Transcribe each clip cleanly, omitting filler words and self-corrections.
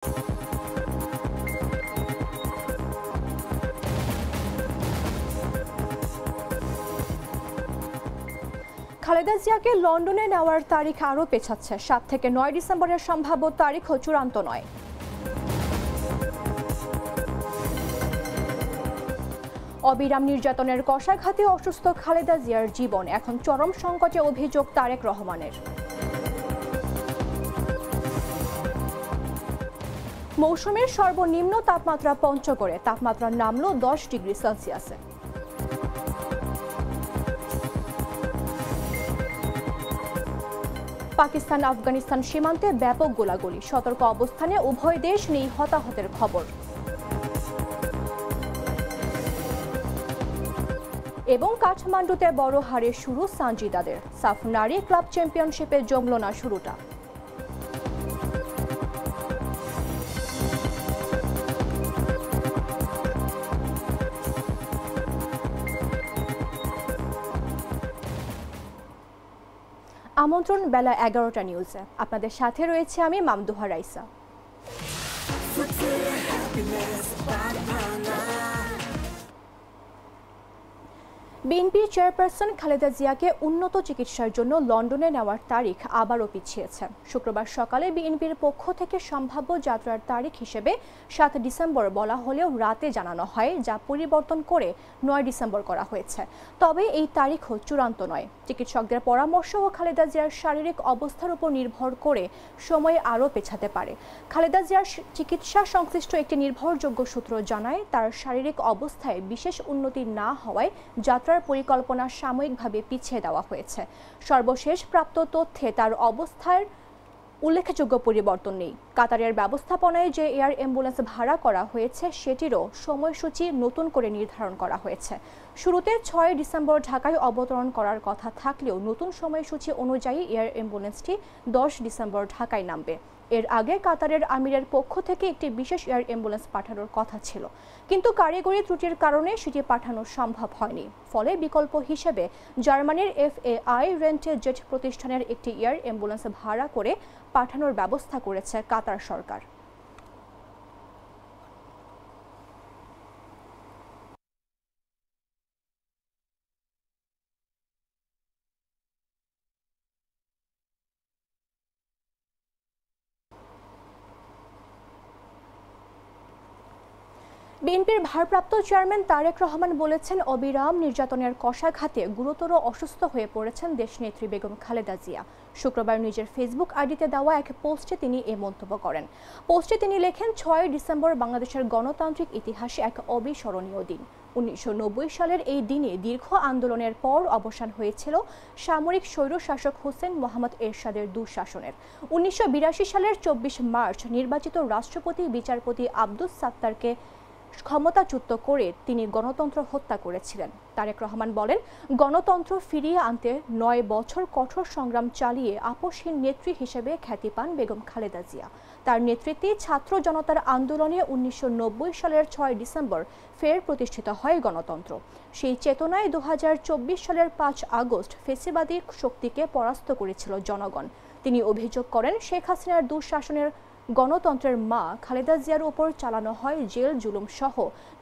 খালেদা জিয়াকে লন্ডনে নেওয়ার তারিখ আরও পেছাচ্ছে। 7 থেকে 9 ডিসেম্বরের সম্ভাব্য তারিখও চূড়ান্ত নয়। অবিরাম নির্যাতনের কষাঘাতে অসুস্থ খালেদা জিয়ার জীবন এখন চরম সংকটে, অভিযোগ তারেক রহমানের। মৌসুমের সর্বনিম্ন তাপমাত্রা পঞ্চগড়ে, তাপমাত্রা নামল 10 ডিগ্রি সেলসিয়াসে। পাকিস্তান আফগানিস্তান সীমান্তে ব্যাপক গোলাগুলি, সতর্ক অবস্থানে উভয় দেশ, নেই হতাহতের খবর। এবং কাঠমান্ডুতে বড় হারে শুরু সানজিদাদের, সাফ নারী ক্লাব চ্যাম্পিয়নশিপে জমল না শুরুটা। আমন্ত্রণ বেলা 11টা নিউজে, আপনাদের সাথে রয়েছে আমি মামদুহা রাইসা। বিএনপি চেয়ারপারসন খালেদা জিয়াকে উন্নত চিকিৎসার জন্য লন্ডনে নেওয়ার তারিখ আবারও পিছিয়েছে। শুক্রবার সকালে বিএনপির পক্ষ থেকে সম্ভাব্য যাত্রার তারিখ হিসেবে 7 ডিসেম্বর বলা হলেও রাতে জানানো হয়, যা পরিবর্তন করে 9 ডিসেম্বর করা হয়েছে। তবে এই তারিখও চূড়ান্ত নয়। চিকিৎসকদের পরামর্শ ও খালেদা জিয়ার শারীরিক অবস্থার উপর নির্ভর করে সময় আরও পেছাতে পারে। খালেদা জিয়ার চিকিৎসা সংশ্লিষ্ট একটি নির্ভরযোগ্য সূত্র জানায়, তার শারীরিক অবস্থায় বিশেষ উন্নতি না হওয়ায় যাত্রার পরিকল্পনা সাময়িকভাবে পিছিয়ে দেওয়া হয়েছে। সর্বশেষ প্রাপ্ত তথ্যে তার অবস্থার উল্লেখযোগ্য পরিবর্তন নেই। কাতারের ব্যবস্থাপনায় যে এয়ার অ্যাম্বুলেন্স ভাড়া করা হয়েছে সেটিরও সময়সূচি নতুন করে নির্ধারণ করা হয়েছে। শুরুতে 6 ডিসেম্বর ঢাকায় অবতরণ করার কথা থাকলেও নতুন সময়সূচি অনুযায়ী এয়ার অ্যাম্বুলেন্সটি 10 ডিসেম্বর ঢাকায় নামবে। এর আগে কাতারের আমিরের পক্ষ থেকে একটি বিশেষ এয়ার অ্যাম্বুলেন্স পাঠানোর কথা ছিল, কিন্তু কারিগরি ত্রুটির কারণে সেটি পাঠানো সম্ভব হয়নি। ফলে বিকল্প হিসেবে জার্মানির FAI রেন্টে জেট প্রতিষ্ঠানের একটি এয়ার অ্যাম্বুলেন্স ভাড়া করে পাঠানোর ব্যবস্থা করেছে কাতার সরকার। বিএনপির ভারপ্রাপ্ত চেয়ারম্যান তারেক রহমান বলেছেন, অবিরাম নির্যাতনের কষাঘাতে গুরুতর অসুস্থ হয়ে পড়েছেন দেশনেত্রী বেগম খালেদা জিয়া। শুক্রবার নিজের ফেসবুক আইডিতে দেওয়া এক পোস্টে তিনি এ মন্তব্য করেন। পোস্টে তিনি লেখেন, 6 ডিসেম্বর বাংলাদেশের গণতান্ত্রিক ইতিহাসে এক অবিস্মরণীয় দিন। 1990 সালের এই দিনে দীর্ঘ আন্দোলনের পর অবসান হয়েছিল সামরিক স্বৈরশাসক হোসেন মোহাম্মদ এরশাদের দুঃশাসনের। 1982 সালের 24 মার্চ নির্বাচিত রাষ্ট্রপতি বিচারপতি আব্দুস সাত্তারকে ক্ষমতাচ্যুত করে তিনি গণতন্ত্র হত্যা করেছিলেন। তারেক রহমান বলেন, গণতন্ত্র ফিরিয়ে আনতে 9 বছর কঠোর সংগ্রাম চালিয়ে আপসহীন নেত্রী হিসেবে খ্যাতি পান বেগম খালেদা জিয়া। তার নেতৃত্বে ছাত্র জনতার আন্দোলনে 1990 সালের 6 ডিসেম্বর ফের প্রতিষ্ঠিত হয় গণতন্ত্র। সেই চেতনায় 2024 সালের 5 আগস্ট ফেসিবাদী শক্তিকে পরাস্ত করেছিল জনগণ। তিনি অভিযোগ করেন, শেখ হাসিনার দুঃশাসনের গণতন্ত্রের মা খালেদা জিয়ার উপর চালানো হয় জেল জুলুম সহ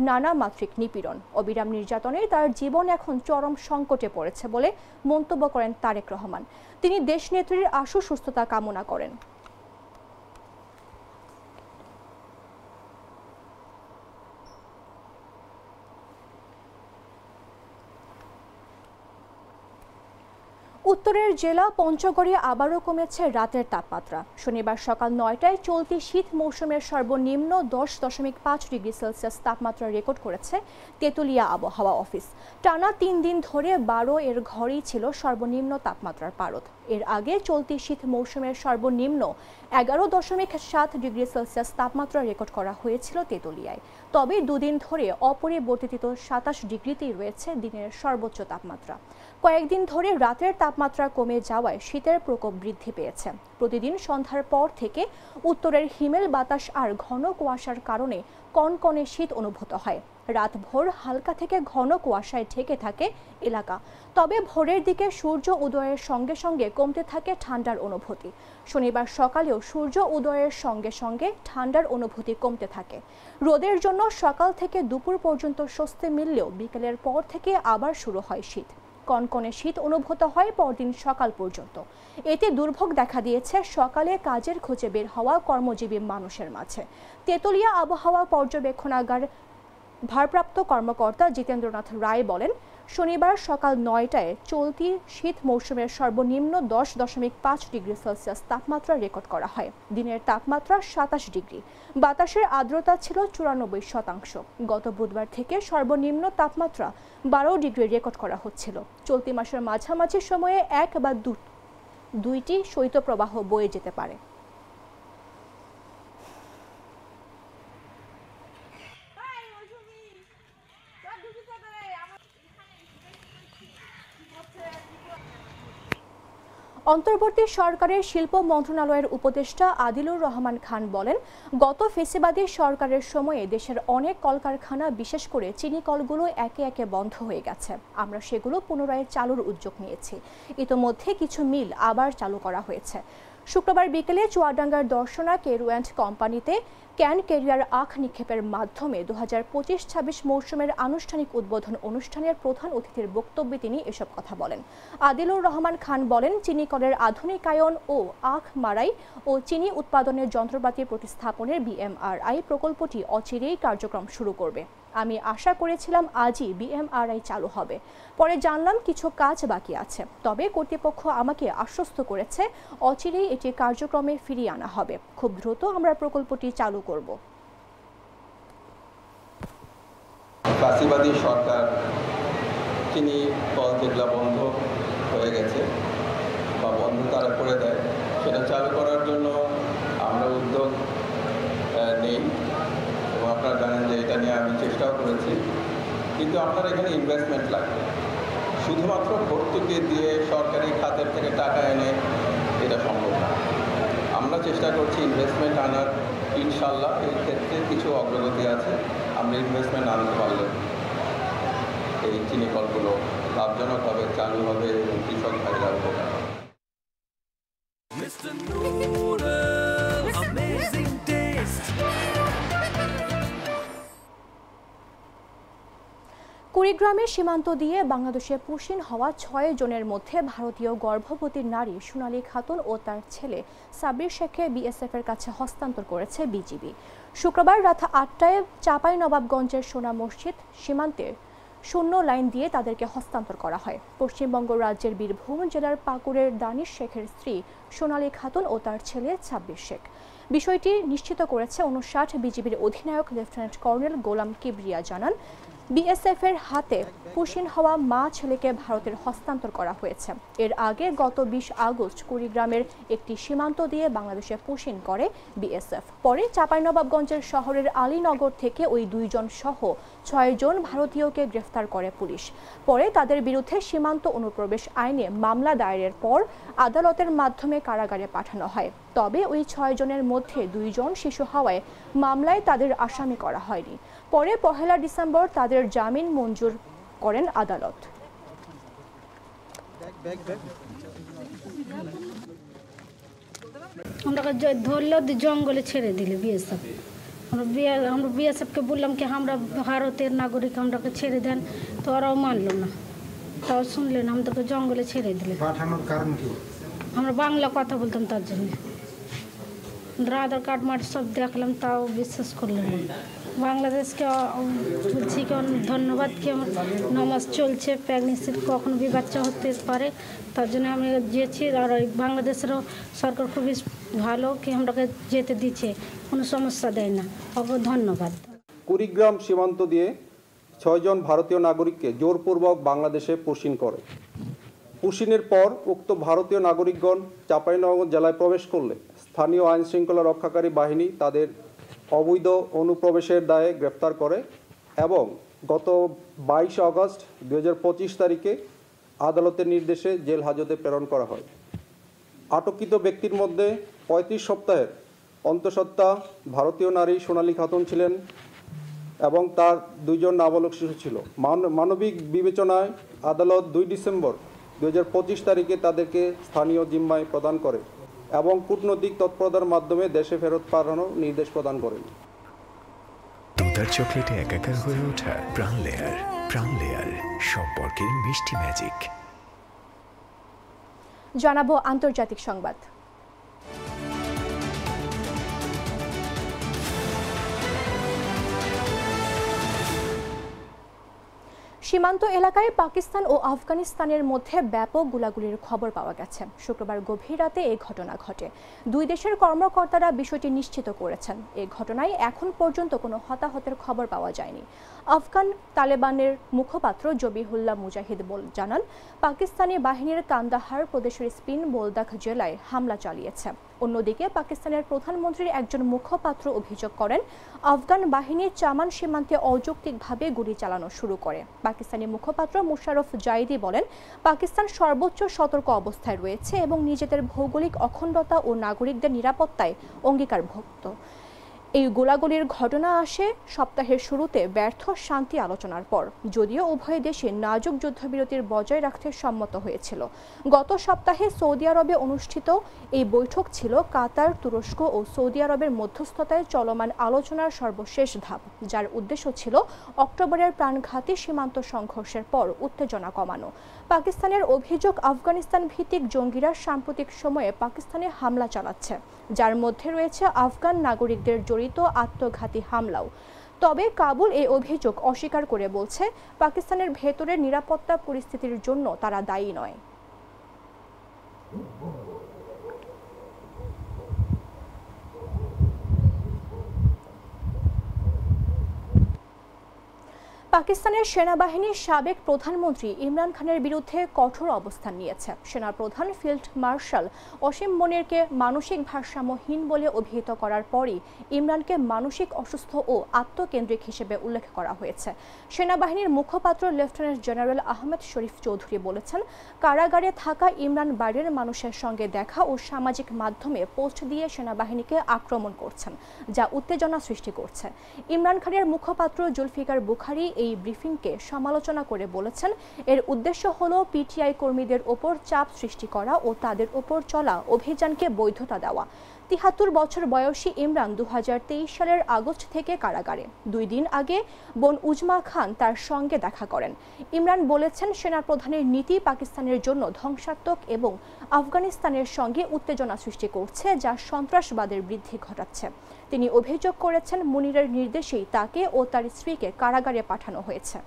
নানা মাত্রিক নিপীড়ন। অবিরাম নির্যাতনে তার জীবন এখন চরম সংকটে পড়েছে বলে মন্তব্য করেন তারেক রহমান। তিনি দেশনেত্রীর আশু সুস্থতা কামনা করেন। উত্তরের জেলা পঞ্চগড়ে আবারও কমেছে রাতের তাপমাত্রা। শনিবার সকাল 9টায় চলতি শীত মৌসুমের সর্বনিম্ন 10.5 ডিগ্রি সেলসিয়াস তাপমাত্রা রেকর্ড করেছে তেঁতুলিয়া আবহাওয়া অফিস। টানা 3 দিন ধরে 12 এর ঘরেই ছিল সর্বনিম্ন তাপমাত্রার পারদ। এর আগে চলতি শীত মৌসুমের সর্বনিম্ন 11.7 ডিগ্রি সেলসিয়াস তাপমাত্রা রেকর্ড করা হয়েছিল তেঁতুলিয়ায়। তবে দুদিন ধরে অপরিবর্তিত 27 ডিগ্রিতেই রয়েছে দিনের সর্বোচ্চ তাপমাত্রা। কয়েকদিন ধরে রাতের তাপমাত্রা কমে যাওয়ায় শীতের প্রকোপ বৃদ্ধি পেয়েছে। প্রতিদিন সন্ধ্যার পর থেকে উত্তরের হিমেল বাতাস আর ঘন কুয়াশার কারণে কনকনে শীত অনুভূত হয়। রাতভর হালকা থেকে ঘন কুয়াশায় ঢেকে থাকে এলাকা। তবে ভোরের দিকে সূর্য উদয়ের সঙ্গে সঙ্গে কমতে থাকে ঠান্ডার অনুভূতি। শনিবার সকালেও সূর্য উদয়ের সঙ্গে সঙ্গে ঠান্ডার অনুভূতি কমতে থাকে। রোদের জন্য সকাল থেকে দুপুর পর্যন্ত স্বস্তি মিললেও বিকেলের পর থেকে আবার শুরু হয় শীত। কনকনে শীত অনুভূত হয় পরদিন সকাল পর্যন্ত। এতে দুর্ভোগ দেখা দিয়েছে সকালে কাজের খোঁজে বের হওয়া কর্মজীবী মানুষের মাঝে। তেঁতুলিয়া আবহাওয়া পর্যবেক্ষণাগার ভারপ্রাপ্ত কর্মকর্তা জিতেন্দ্রনাথ রায় বলেন, শনিবার সকাল ৯টায় চলতি শীত মৌসুমের সর্বনিম্ন 10.5 ডিগ্রি সেলসিয়াস তাপমাত্রা রেকর্ড করা হয়। দিনের তাপমাত্রা 27 ডিগ্রি। বাতাসের আর্দ্রতা ছিল 94%। গত বুধবার থেকে সর্বনিম্ন তাপমাত্রা 12 ডিগ্রি রেকর্ড করা হচ্ছিল। চলতি মাসের মাঝামাঝি সময়ে এক বা দুইটি শৈত্যপ্রবাহ বয়ে যেতে পারে। অন্তর্বর্তী সরকারের শিল্প মন্ত্রণালয়ের উপদেষ্টা আদিলুর রহমান খান বলেন, গত ফেসিবাদী সরকারের সময়ে দেশের অনেক কলকারখানা বিশেষ করে চিনি কলগুলো একে একে বন্ধ হয়ে গেছে। আমরা সেগুলো পুনরায় চালুর উদ্যোগ নিয়েছি। ইতোমধ্যে কিছু মিল আবার চালু করা হয়েছে। শুক্রবার বিকেলে চুয়াডাঙ্গার দর্শনা কেরুয়ান্ট কোম্পানিতে ক্যান কেরিয়ার আখ নিক্ষেপের মাধ্যমে 2025-26 মৌসুমের আনুষ্ঠানিক উদ্বোধন অনুষ্ঠানের প্রধান অতিথির বক্তব্যে তিনি এসব কথা বলেন। আদিলুর রহমান খান বলেন, চিনি কলের আধুনিকায়ন ও আখ মাড়াই ও চিনি উৎপাদনের যন্ত্রপাতি প্রতিস্থাপনের বিএমআরআই প্রকল্পটি অচিরেই কার্যক্রম শুরু করবে। আমি আশা করেছিলাম আজই বিএমআরআই চালু হবে, পরে জানলাম কিছু কাজ বাকি আছে। তবে কর্তৃপক্ষ আমাকে আশ্বস্ত করেছে অচিরেই এটি কার্যক্রমে ফিরিয়ে আনা হবে। খুব দ্রুত আমরা প্রকল্পটি চালু করব। ফ্যাসিবাদী সরকার চিনি কল যেগুলো বন্ধ হয়ে গেছে বা বন্ধ তারা করে দেয়, সেটা চালু করার জন্য আমরা উদ্যোগ নেই এবং আপনারা জানেন যে এটা নিয়ে আমি চেষ্টাও করেছি। কিন্তু আপনার এখানে ইনভেস্টমেন্ট লাগবে। শুধুমাত্র ভর্তুকি দিয়ে সরকারি খাতের থেকে টাকা এনে এটা সম্ভব না। আমরা চেষ্টা করছি ইনভেস্টমেন্ট আনার। ইনশাল্লাহ এই ক্ষেত্রে কিছু অগ্রগতি আছে। আমরা ইনভেস্টমেন্ট আনতে পারলে এই চিনি কলগুলো লাভজনকভাবে চালু হবে এবং কৃষক ভাইরা উপকার হবে। কুড়িগ্রামের সীমান্ত দিয়ে বাংলাদেশে পুশিন হওয়া 6 জনের মধ্যে ভারতীয় গর্ভবতী নারী সোনালী খাতুন ও তার ছেলে সাব্বির শেখকে বিএসএফের কাছে হস্তান্তর করেছে বিজিবি। শুক্রবার রাত 8টায় চাঁপাইনবাবগঞ্জের সোনা মসজিদ সীমান্তের শূন্য লাইন দিয়ে তাদেরকে হস্তান্তর করা হয়। পশ্চিমবঙ্গ রাজ্যের বীরভূম জেলার পাকুড়ের দানিশ শেখের স্ত্রী সোনালী খাতুন ও তার ছেলে সাব্বির শেখ। বিষয়টি নিশ্চিত করেছে 59 বিজিবির অধিনায়ক লেফটেন্যান্ট কর্নেল গোলাম কিবরিয়া জানান, বিএসএফের হাতে পুশিন হওয়া মা ছেলেকে ভারতের হস্তান্তর করা হয়েছে। এর আগে গত 20 আগস্ট কুড়িগ্রামের একটি সীমান্ত দিয়ে বাংলাদেশে পুশিন করে বিএসএফ। পরে চাঁপাইনবাবগঞ্জের শহরের আলীনগর থেকে ওই 2 জন সহ 6 জন ভারতীয়কে গ্রেফতার করে পুলিশ। পরে তাদের বিরুদ্ধে সীমান্ত অনুপ্রবেশ আইনে মামলা দায়েরের পর আদালতের মাধ্যমে কারাগারে পাঠানো হয়। তবে ওই 6 জনের মধ্যে 2 জন শিশু হওয়ায় মামলায় তাদের আসামি করা হয়নি। পরে 1 ডিসেম্বর তাদের জামিন মঞ্জুর করেন আদালত। আমরা ধরলো জঙ্গলে ছেড়ে দিলে বিএসএফ। আমরা বিএসএফকে বললাম কি আমরা ভারতের নাগরিক, আমরাকে ছেড়ে দেন, তো ওরাও মানলো না, তাও শুনলেন আমাদেরকে জঙ্গলে ছেড়ে দিলে। পাঠানোর কারণ কি? আমরা বাংলা কথা বলতাম তার জন্য। আধার কার্ড মাঠ সব দেখলাম, তাও বিশ্বাস করলেন না। বাংলাদেশকে বলছি কি ধন্যবাদ, কি আমার নামাজ চলছে, প্রেগনেন্সির কখনো বি বাচ্চা হতে পারে, তার জন্য আমি যেয়েছি। আর বাংলাদেশেরও সরকার খুবই ভালো, কি আমরাকে যেতে দিচ্ছে, কোনো সমস্যা দেয় না। ওকে ধন্যবাদ। কুড়িগ্রাম সীমান্ত দিয়ে 6 জন ভারতীয় নাগরিককে জোরপূর্বক বাংলাদেশে পুশিন করে। পুশিনের পর উক্ত ভারতীয় নাগরিকগণ চাঁপাইনবাবগঞ্জ জেলায় প্রবেশ করলে স্থানীয় আইন শৃঙ্খলা রক্ষাকারী বাহিনী তাদের অবৈধ অনুপ্রবেশের দায়ে গ্রেপ্তার করে এবং গত 22 আগস্ট 2025 তারিখে আদালতের নির্দেশে জেল হাজতে প্রেরণ করা হয়। আটককৃত ব্যক্তির মধ্যে 35 সপ্তাহের অন্তঃসত্ত্বা ভারতীয় নারী সোনালী খাতুন ছিলেন এবং তার 2 জন নাবালক শিশু ছিল। মানবিক বিবেচনায় আদালত 2 ডিসেম্বর 2025 তারিখে তাদেরকে স্থানীয় জিম্মায় প্রদান করে এবং কূটনৈতিক তৎপরতার মাধ্যমে দেশে ফেরত পাঠানোর নির্দেশ প্রদান করেন। দুধার চকলেটে একাকার হয়ে ওঠা প্রাণ লেয়ার সম্পর্কের মিষ্টি ম্যাজিক। জানাবো আন্তর্জাতিক সংবাদ। সীমান্ত এলাকায় পাকিস্তান ও আফগানিস্তানের মধ্যে ব্যাপক গোলাগুলির খবর পাওয়া গেছে। শুক্রবার গভীর রাতে এই ঘটনা ঘটে। 2 দেশের কর্মকর্তারা বিষয়টি নিশ্চিত করেছেন। এই ঘটনায় এখন পর্যন্ত কোনো হতাহতের খবর পাওয়া যায়নি। আফগান তালেবানের মুখপাত্র জবিহুল্লাহ মুজাহিদ জানান, পাকিস্তানি বাহিনীর কান্দাহার প্রদেশের স্পিন বোলদাখ জেলায় হামলা চালিয়েছে। অন্যদিকে পাকিস্তানের প্রধানমন্ত্রীর একজন মুখপাত্র অভিযোগ করেন, আফগান বাহিনী চামান সীমান্তে অযৌক্তিকভাবে গুলি চালানো শুরু করে। পাকিস্তানি মুখপাত্র মুশারফ জাইদি বলেন, পাকিস্তান সর্বোচ্চ সতর্ক অবস্থায় রয়েছে এবং নিজেদের ভৌগোলিক অখণ্ডতা ও নাগরিকদের নিরাপত্তায় অঙ্গীকারভুক্ত। এই গোলাগুলির ঘটনা আসে সপ্তাহের শুরুতে ব্যর্থ শান্তি আলোচনার পর, যদিও উভয় দেশে নাজুক যুদ্ধবিরতির বজায় রাখতে সম্মত হয়েছিল। গত সপ্তাহে সৌদি আরবে অনুষ্ঠিত এই বৈঠক ছিল কাতার, তুরস্ক ও সৌদি আরবের মধ্যস্থতায় চলমান আলোচনার সর্বশেষ ধাপ, যার উদ্দেশ্য ছিল অক্টোবরের প্রাণঘাতী সীমান্ত সংঘর্ষের পর উত্তেজনা কমানো। পাকিস্তানের অভিযোগ, আফগানিস্তান ভিত্তিক জঙ্গিরা সাম্প্রতিক সময়ে পাকিস্তানে হামলা চালাচ্ছে, যার মধ্যে রয়েছে আফগান নাগরিকদের জড়িত আত্মঘাতী হামলাও। তবে কাবুল এই অভিযোগ অস্বীকার করে বলছে, পাকিস্তানের ভেতরের নিরাপত্তা পরিস্থিতির জন্য তারা দায়ী নয়। পাকিস্তানের সেনাবাহিনীর সাবেক প্রধানমন্ত্রী ইমরান খানের বিরুদ্ধে কঠোর অবস্থান নিয়েছে। সেনাপ্রধান ফিল্ড মার্শাল অসীম মনিরকে মানসিক ভারসাম্যহীন বলে অভিহিত করার পরই ইমরানকে মানসিক অসুস্থ ও আত্মকেন্দ্রিক হিসেবে উল্লেখ করা হয়েছে। সেনাবাহিনীর মুখপাত্র লেফটেন্যান্ট জেনারেল আহমেদ শরীফ চৌধুরী বলেছেন, কারাগারে থাকা ইমরান বাইরের মানুষের সঙ্গে দেখা ও সামাজিক মাধ্যমে পোস্ট দিয়ে সেনাবাহিনীকে আক্রমণ করছেন, যা উত্তেজনা সৃষ্টি করছে। ইমরান খানের মুখপাত্র জুলফিকার বুখারী এই ব্রিফিংকে সমালোচনা করে বলেছেন, এর উদ্দেশ্য হল পিটিআই কর্মীদের ওপর চাপ সৃষ্টি করা ও তাদের ওপর চলা অভিযানকে বৈধতা দেওয়া। ৭৩ বছর বয়সী ইমরান 2023 সালের আগস্ট থেকে কারাগারে। 2 দিন আগে বোন উজমা খান তার সঙ্গে দেখা করেন। ইমরান বলেছেন, সেনাপ্রধানের নীতি পাকিস্তানের জন্য ধ্বংসাত্মক এবং আফগানিস্তানের সঙ্গে উত্তেজনা সৃষ্টি করছে, যা সন্ত্রাসবাদের বৃদ্ধি ঘটাচ্ছে। তিনি অভিযোগ করেছেন, মুনিরের নির্দেশেই তাকে ও তার স্ত্রীকে কারাগারে পাঠানো হয়েছে।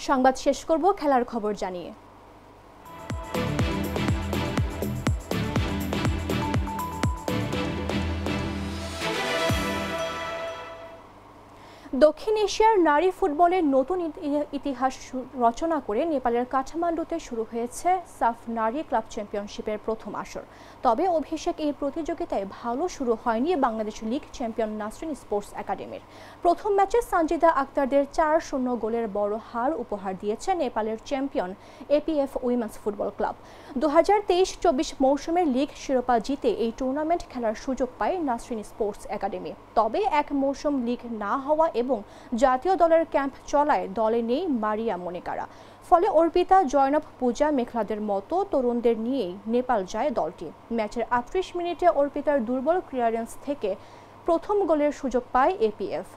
সংবাদ শেষ করব খেলার খবর জানিয়ে। দক্ষিণ এশিয়ার নারী ফুটবলের নতুন ইতিহাস রচনা করে নেপালের কাঠমান্ডুতে শুরু হয়েছে সাফ নারী ক্লাব চ্যাম্পিয়নশিপের প্রথম আসর। তবে অভিষেক এই প্রতিযোগিতায় ভালো শুরু হয়নি Bangladesh league champion Nasrin sports একাডেমির। প্রথম ম্যাচে সানজিদা আক্তারদের 4-0 গোলের বড় হার উপহার দিয়েছে নেপালের champion APF women's football club. 2023-24 মৌসুমের লিগ শিরোপা জিতে এই টুর্নামেন্ট খেলার সুযোগ পায় নাসরিন স্পোর্টস একাডেমি। তবে এক মৌসুম লিগ না হওয়া এবং জাতীয় দলের ক্যাম্প চলায় দলে নেই মারিয়া মনিকারা। ফলে অর্পিতা, জয়নব, পূজা, মেঘলাদের মতো তরুণদের নিয়েই নেপাল যায় দলটি। ম্যাচের 38 মিনিটে অর্পিতার দুর্বল ক্লিয়ারেন্স থেকে প্রথম গোলের সুযোগ পায় এপিএফ।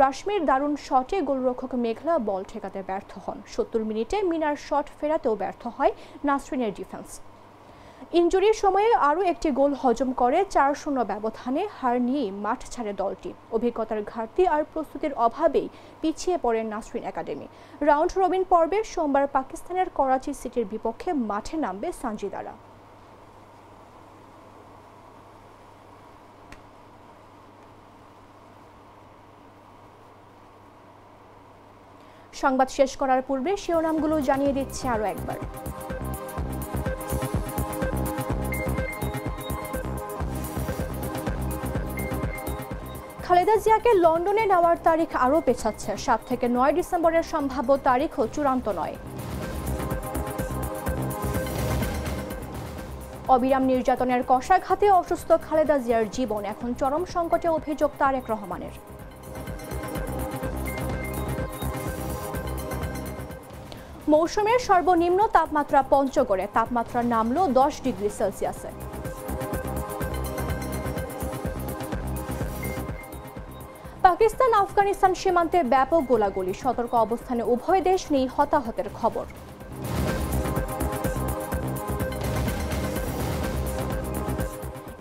রাশমির দারুণ শটে গোলরক্ষক মেঘলা বল ঠেকাতে ব্যর্থ হন। 70 মিনিটে মিনার শট ফেরাতেও ব্যর্থ হয় নাসরিনের ডিফেন্স। ইনজুরির সময়ে আরও একটি গোল হজম করে 4-0 ব্যবধানে হার নিয়েই মাঠ ছাড়ে দলটি। অভিজ্ঞতার ঘাটতি আর প্রস্তুতির অভাবেই পিছিয়ে পড়ে নাসরিন একাডেমি। রাউন্ড রবিন পর্বে সোমবার পাকিস্তানের করাচি সিটির বিপক্ষে মাঠে নামবে সানজিদারা। সংবাদ শেষ করার পূর্বে শিরোনামগুলো জানিয়ে দিচ্ছে আরও একবার। খালেদা জিয়াকে লন্ডনে নেওয়ার তারিখ আরও পেছাচ্ছে। 7 থেকে 9 ডিসেম্বরের সম্ভাব্য তারিখও চূড়ান্ত নয়। অবিরাম নির্যাতনের কষাঘাতে অসুস্থ খালেদা জিয়ার জীবন এখন চরম সংকটে, অভিযোগ তারেক রহমানের। মৌসুমের সর্বনিম্ন তাপমাত্রা পঞ্চগড়ে, তাপমাত্রা নামল 10 ডিগ্রি সেলসিয়াসে। পাকিস্তান আফগানিস্তান সীমান্তে ব্যাপক গোলাগুলি, সতর্ক অবস্থানে উভয় দেশ, নেই হতাহতের খবর।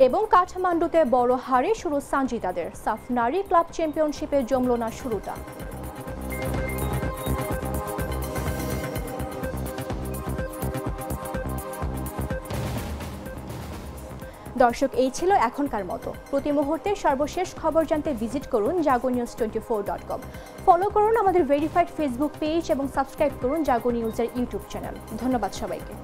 এবং কাঠমান্ডুতে বড় হারে শুরু সানজিদাদের, সাফ নারী ক্লাব চ্যাম্পিয়নশিপে জমল না শুরুটা। দর্শক, এই ছিল এখনকার মতো। প্রতি মুহূর্তে সর্বশেষ খবর জানতে ভিজিট করুন jagonews24.com। ফলো করুন আমাদের ভেরিফাইড ফেসবুক পেজ এবং সাবস্ক্রাইব করুন জাগো নিউজের ইউটিউব চ্যানেল। ধন্যবাদ সবাইকে।